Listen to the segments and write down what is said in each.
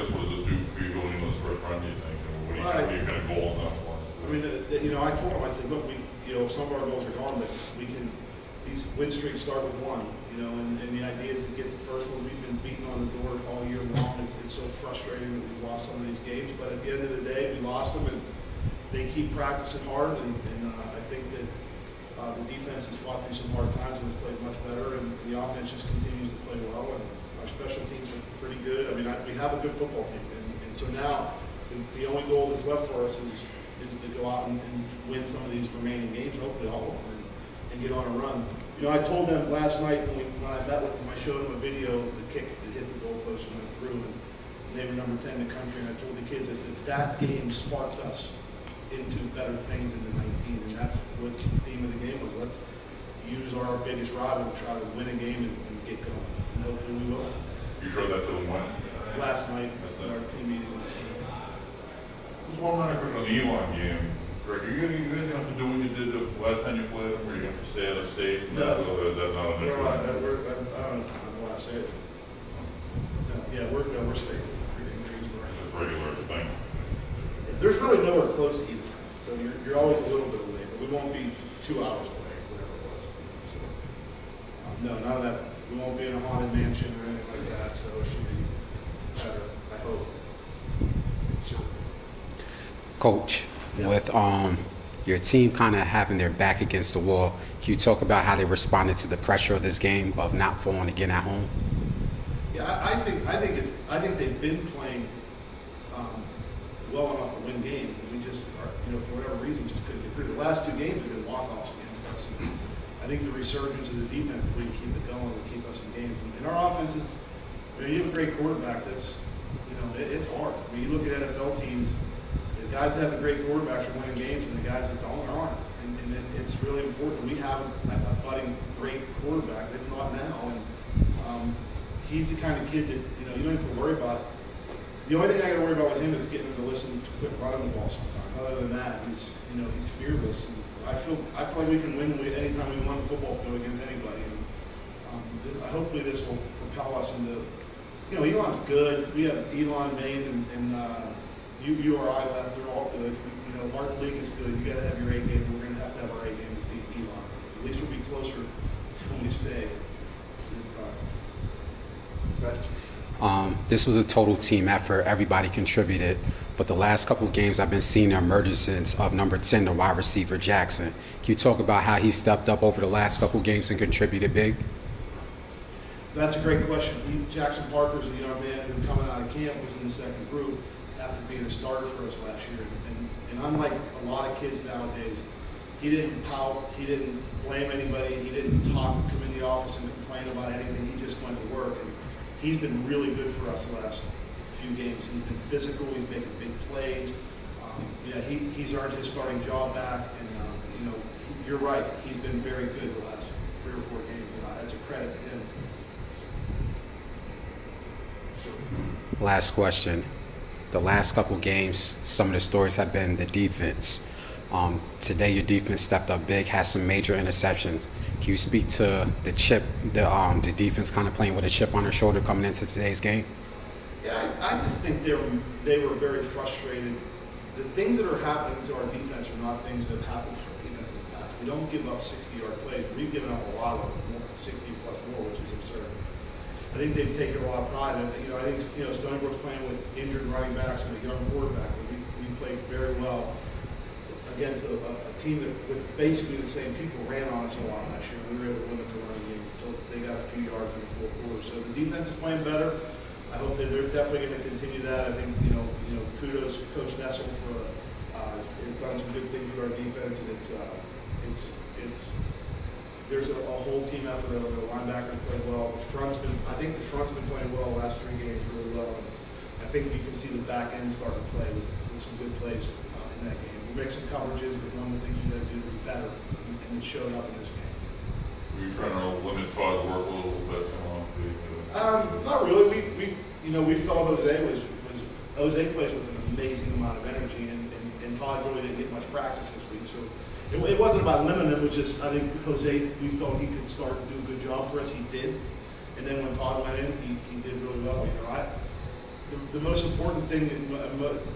guess what does this do for you going into this first run, do you think? And what are your kind of goals now? I mean, you know, I told him, I said, look, you know, some of our goals are gone, but we can, these win streaks start with one, you know, and the idea is to get the first one. We've been beating on the door all year long. It's so frustrating that we've lost some of these games, but at the end of the day, we lost them, and they keep practicing hard, and I think that the defense has fought through some hard times and has played much better, and the offense just continues to play well, and our special teams are pretty good. I mean, we have a good football team, and so now the only goal that's left for us is to go out and win some of these remaining games, hopefully all of them, and get on a run. You know, I told them last night when I met with them, I showed them a video of the kick that hit the goalpost and went through, and they were number 10 in the country, and I told the kids, I said, that game sparked us into better things in the 19, and that's what the theme of the game was. Let's use our biggest rival to try to win a game and get going, and hopefully we will. You showed that to them when? Last night at our team meeting last night. Just one minor question on the Elon game. Greg, are you guys going to have to do what you did the last time you played them, or are you going to have to stay out of state? No. Or is that not an issue? I don't know why I say it. No, yeah, we're staying. Just regular thing. There's really nowhere close to either, so you're always a little bit away, but we won't be 2 hours away, whatever it was. So, no, none of that. We won't be in a haunted mansion or anything like that, so it should be better, I hope. Sure. Coach, yeah. With your team kind of having their back against the wall, can you talk about how they responded to the pressure of this game of not falling again at home? Yeah, I think they've been playing well enough to win games, and we just are, you know, for whatever reason, just couldn't get through. The last 2 games have been walk-offs against us. And I think the resurgence of the defense, if we can keep it going, will keep us in games. And our offense is, you know, you have a great quarterback. That's, you know, it's hard. I mean, you look at NFL teams. The guys that have a great quarterback are winning games, and the guys that don't aren't. And it's really important. We have a budding great quarterback, if not now. And he's the kind of kid that, you know, you don't have to worry about. The only thing I got to worry about with him is getting him to listen to quit running the ball sometimes. Other than that, he's fearless. And I feel like we can win anytime we run the football field against anybody. And hopefully this will propel us into, you know, Elon's good. We have Elon, Maine, and URI left. They're all good. You know, Martin League is good. You got to have your A game. We're going to have our A game to beat Elon. At least we'll be closer when we stay this time. This was a total team effort. Everybody contributed. But the last couple of games, I've been seeing the emergence of number 10, the wide receiver, Jackson. Can you talk about how he stepped up over the last couple of games and contributed big? That's a great question. Jackson Parker's a young man who, coming out of camp, was in the second group after being a starter for us last year. And unlike a lot of kids nowadays, he didn't pout, he didn't blame anybody, he didn't come in the office and complain about anything. He just went to work. And he's been really good for us the last few games. He's been physical. He's making big plays. Yeah, he's earned his starting job back. And you know, you're right. He's been very good the last 3 or 4 games. That's a credit to him. Sure. Last question. The last couple games, some of the stories have been the defense. Today, your defense stepped up big, had some major interceptions. Can you speak to the chip, the defense kind of playing with a chip on their shoulder coming into today's game? Yeah, I just think they were very frustrated. The things that are happening to our defense are not things that have happened to our defense in the past. We don't give up 60-yard plays. We've given up a lot of them, 60 plus more, which is absurd. I think they've taken a lot of pride in it. You know, I think, you know, Stony Brook's playing with injured running backs and a young quarterback. We played very well against a team that, with basically the same people, ran on us a lot last year. We were able to limit the running game until they got a few yards in the fourth quarter. So the defense is playing better. I hope that they're definitely going to continue that. I think, you know, kudos to Coach Nessel for has done some good things with our defense, and there's a whole team effort over the linebackers played well. I think the front's been playing well the last 3 games really well. And I think you can see the back end starting to play with some good plays in that game. We make some coverages, but one of the things you got to do to be better, and it showed up in this game. Were you trying to limit Todd's work a little bit? Not really. We felt Jose plays with an amazing amount of energy, and Todd really didn't get much practice this week. So it wasn't about limiting him. It was just, I think Jose, we felt he could start to do a good job for us. He did, and then when Todd went in, he did really well. You know, the most important thing,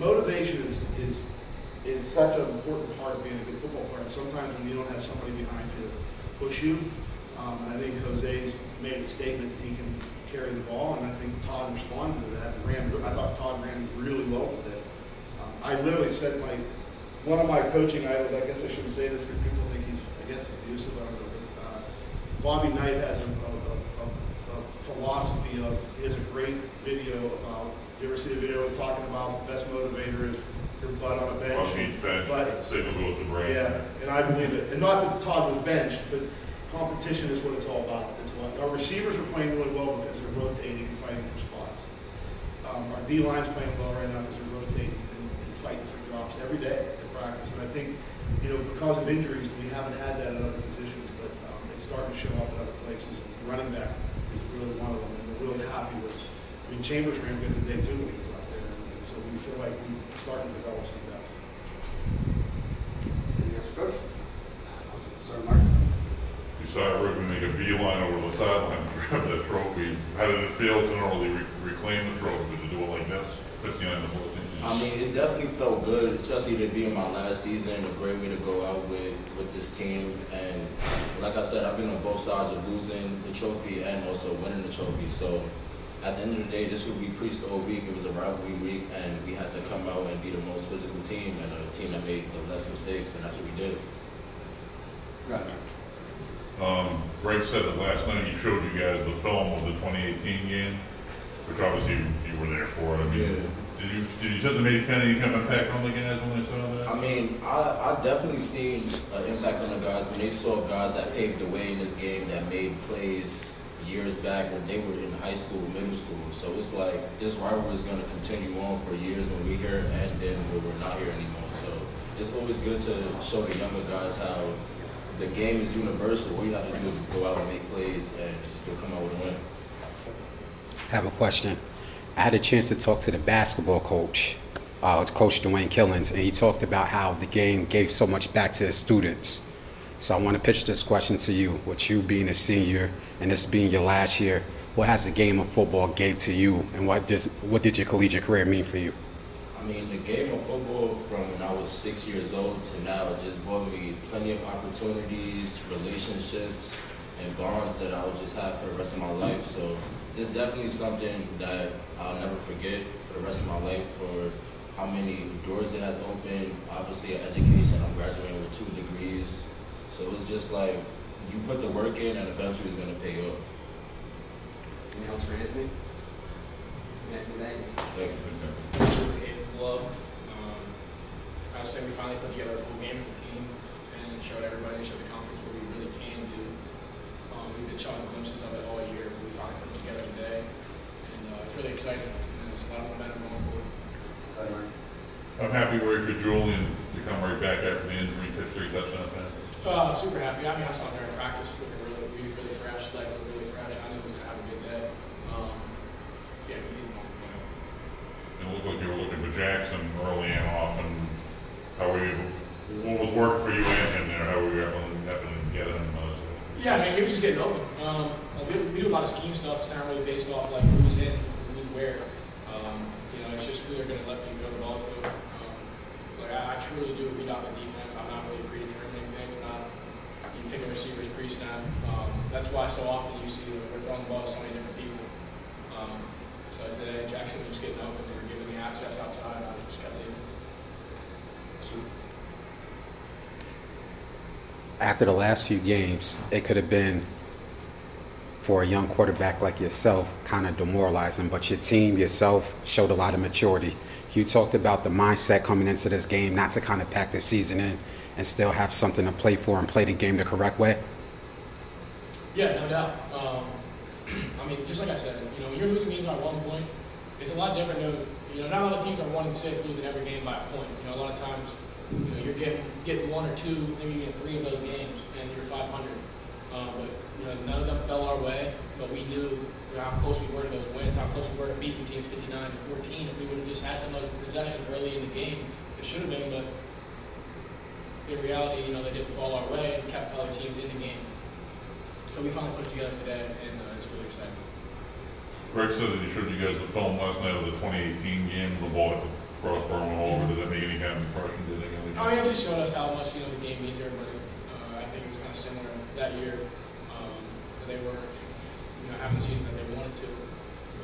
motivation is such an important part of being a good football player. And sometimes when you don't have somebody behind you to push you, and I think Jose's made a statement that he can carry the ball, and I think Todd responded to that. I thought Todd ran really well today. I literally said one of my coaching idols, I guess I shouldn't say this because people think he's, I guess, abusive. I don't know. But, Bobby Knight has a philosophy of, he has a great video about, you ever see a video talking about the best motivator is your butt on a bench? On each bench, but, signal goes to brain. Yeah, and I believe it. And not that Todd was benched, but competition is what it's all about. Our receivers are playing really well because they're rotating and fighting for spots. Our D-line's playing well right now because they're rotating and fighting for drops every day at practice. And I think, because of injuries, we haven't had that in other positions, but it's starting to show up in other places. Running back is really one of them, and we're really happy with. Chambers ran good today too when he was out there, and so we feel like we're starting to develop some depth. Yes, Coach. Sorry, Mark. You saw Rugby make a beeline over the sideline to grab that trophy. How did it feel to not only reclaim the trophy, but to do it like this, 59-14? I mean, it definitely felt good, especially to be in my last season. A great way to go out with this team. And like I said, I've been on both sides of losing the trophy and also winning the trophy. So at the end of the day, this would be preached all week. It was a rivalry week, and we had to come out and be the most physical team and a team that made the less mistakes, and that's what we did. Right. Greg said that last night he showed you guys the film of the 2018 game, which obviously you were there for. I mean, Yeah. Did you say that made any kind of impact on the guys when they saw that? I mean, I definitely seen an impact on the guys when they saw guys that paved the way in this game that made plays years back when they were in high school, middle school. So it's like this rivalry is going to continue on for years when we're here and then when we're not here anymore. So it's always good to show the younger guys how the game is universal. All you have to do is go out and make plays and you'll come out with a win. I have a question. I had a chance to talk to the basketball coach, Coach Dwayne Killens, and he talked about how the game gave so much back to his students. So I want to pitch this question to you. With you being a senior and this being your last year, what has the game of football gave to you, and what did your collegiate career mean for you? I mean, the game of football from when I was 6 years old to now, it just brought me plenty of opportunities, relationships, and bonds that I would just have for the rest of my life. So it's definitely something that I'll never forget for the rest of my life, for how many doors it has opened. Obviously, an education, I'm graduating with 2 degrees. So it's just like, you put the work in and eventually it's going to pay off. Anything else for Anthony? Anthony, Thank you. Super capable of. I just think we finally put together a full game as a team and showed everybody, showed the conference what we really can do. We've been showing glimpses of it all year, but we finally put it together today. And it's really exciting, and there's a lot of momentum going forward. I'm happy for Julian to come right back after the injury, pitch 3 touchdown passes. Super happy. I mean, I saw him there in practice looking really fresh, legs look really fresh. I knew he was going to have a good day. Yeah, he's the most important. It looked like you were looking for Jackson early and often. What was working for you and him there? How were you able to get him? Yeah, I mean, he was just getting open. We do a lot of scheme stuff. It's not really based off like who's in, who's where. It's just who they're going to let me throw the ball to. I truly do read out the defense. I'm not really predetermining things. You pick a receiver's pre-snap. That's why so often you see we're throwing the ball to so many different people. So today, Jackson was just getting open. They were giving me access outside. I just kept taking it. After the last few games, it could have been, for a young quarterback like yourself, kind of demoralizing, but your team, yourself, showed a lot of maturity. You talked about the mindset coming into this game, not to kind of pack the season in and still have something to play for and play the game the correct way. Yeah, no doubt. I mean, just like I said, when you're losing games by 1 point, it's a lot different than, not a lot of teams are 1-6 losing every game by a point. A lot of times, you're getting 1 or 2, maybe even 3 of those games, and you're 500. But none of them fell our way, but we knew how close we were to those wins, how close we were to beating teams 59-14. If we would have just had some of those possessions early in the game, it should have been, but in reality, they didn't fall our way and kept other teams in the game. So we finally put it together today, and it's really exciting. Greg said that he showed you guys the film last night of the 2018 game, the ball hit the crossbar and all over. Did that make any kind of impression? Did it? I mean, it just showed us how much, the game means to everybody. I think it was kind of similar that year. They were, having the season that they wanted to.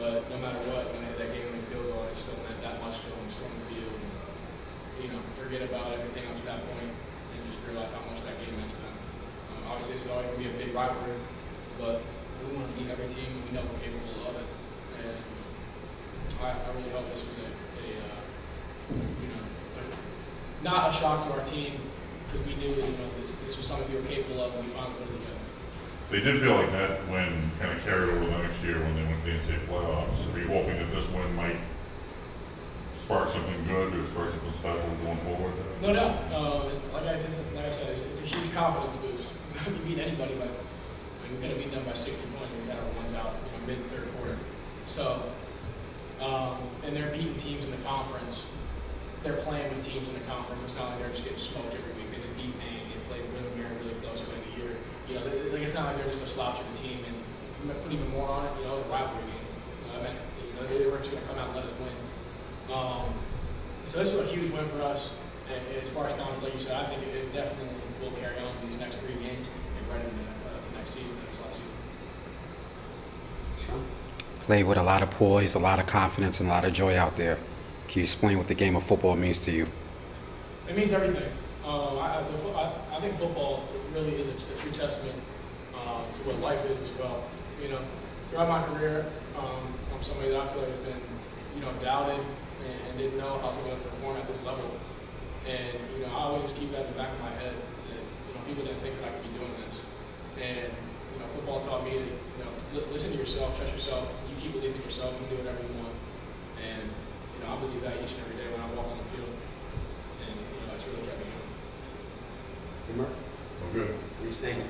But no matter what, when they hit that game winning field goal, it still meant that much to them, storm the field. And, forget about everything up to that point and just realize how much that game meant to them. Obviously, it's always going to be a big rivalry, but we want to beat every team, and we know we're capable of it. And I really hope this was not a shock to our team, because we knew that, this was something we were capable of, and we finally put it together. They did feel like that win kind of carried over the next year when they went to the NCAA playoffs. Are you hoping that this win might spark something good or spark something special going forward? No doubt. Like I said, it's a huge confidence boost. You beat anybody, but we could have beat them by 60 points. We got our ones out mid third quarter. So, and they're beating teams in the conference. They're playing with teams in the conference. It's not like they're just getting smoked every week. They just beat Maine and played William really close early in the year. It's not like they're just a slouch of a team. And put even more on it, it was a rivalry game. They weren't just going to come out and let us win. So this was a huge win for us. And as far as confidence, like you said, I think it definitely will carry on in these next 3 games and right into the next season, this last season. Sean? Played with a lot of poise, a lot of confidence, and a lot of joy out there. Can you explain what the game of football means to you? It means everything. I think football really is a true testament to what life is as well. Throughout my career, I'm somebody that I feel like has been, doubted and didn't know if I was going to perform at this level. And I always just keep that in the back of my head that people didn't think that I could be doing this. And football taught me to listen to yourself, trust yourself. You keep believing in yourself, you can do whatever you want. And I believe that each and every day when I walk on the field. And that's really kept me going. Mark? I'm good. What are you saying?